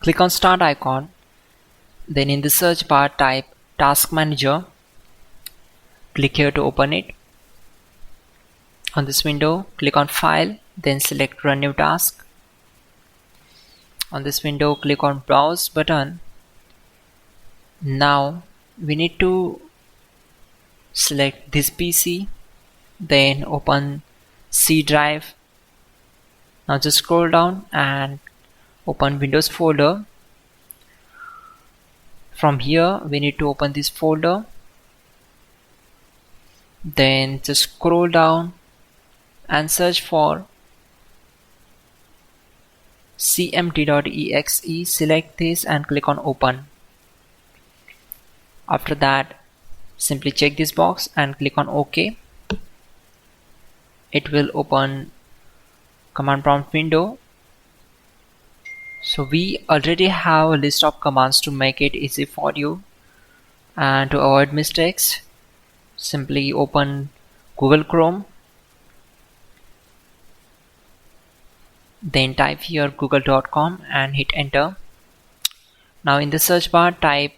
Click on Start icon, then in the search bar type Task Manager. Click here to open it. On this window, click on File, then select Run New Task. On this window, click on Browse button. Now we need to select this PC, then open C drive. Now just scroll down and open Windows folder. From here we need to open this folder, then just scroll down and search for cmd.exe. Select this and click on open. After that, simply check this box and click on OK. It will open command prompt window. So we already have a list of commands to make it easy for you, and to avoid mistakes, simply open Google Chrome, then type here google.com and hit enter. Now in the search bar type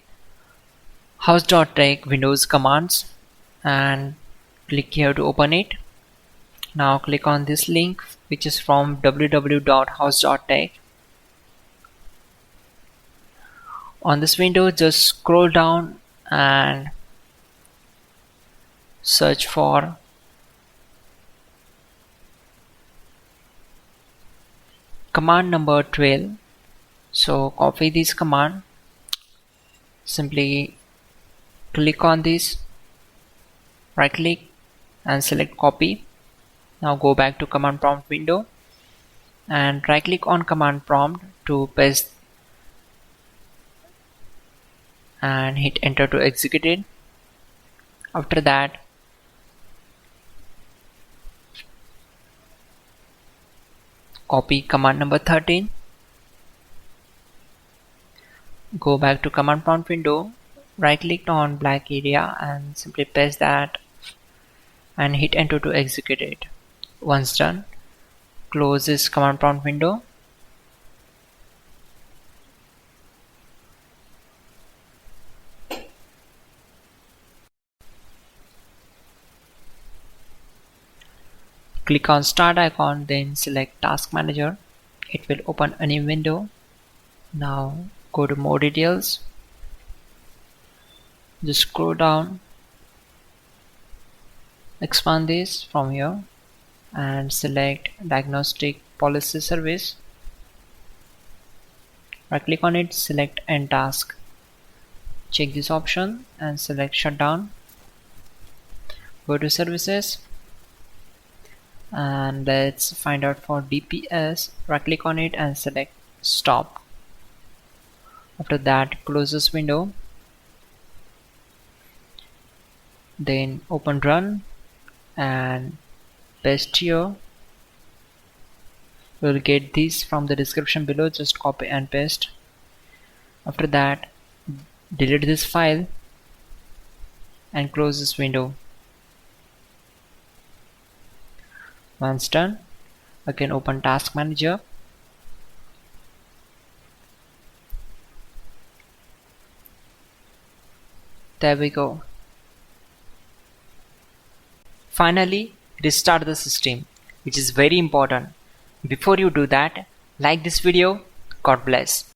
hows.tech Windows commands and click here to open it. Now click on this link, which is from www.hows.tech. On this window, just scroll down and search for command number 12. So copy this command, simply click on this, right click and select copy. Now go back to command prompt window and right click on command prompt to paste and hit enter to execute it. After that, copy command number 13, go back to command prompt window, right click on black area and simply paste that and hit enter to execute it. Once done, close this command prompt window. Click on Start icon, then select Task Manager. It will open a new window. Now go to More Details. Just scroll down, expand this from here and select Diagnostic Policy Service. Right click on it, select End Task. Check this option and select Shutdown. Go to Services and let's find out for DPS. Right click on it and select Stop. After that, close this window, then open Run and paste here. We'll get this from the description below, just copy and paste. After that, delete this file and close this window. Once done, again open Task Manager. There we go. Finally, restart the system, which is very important. Before you do that, like this video. God bless.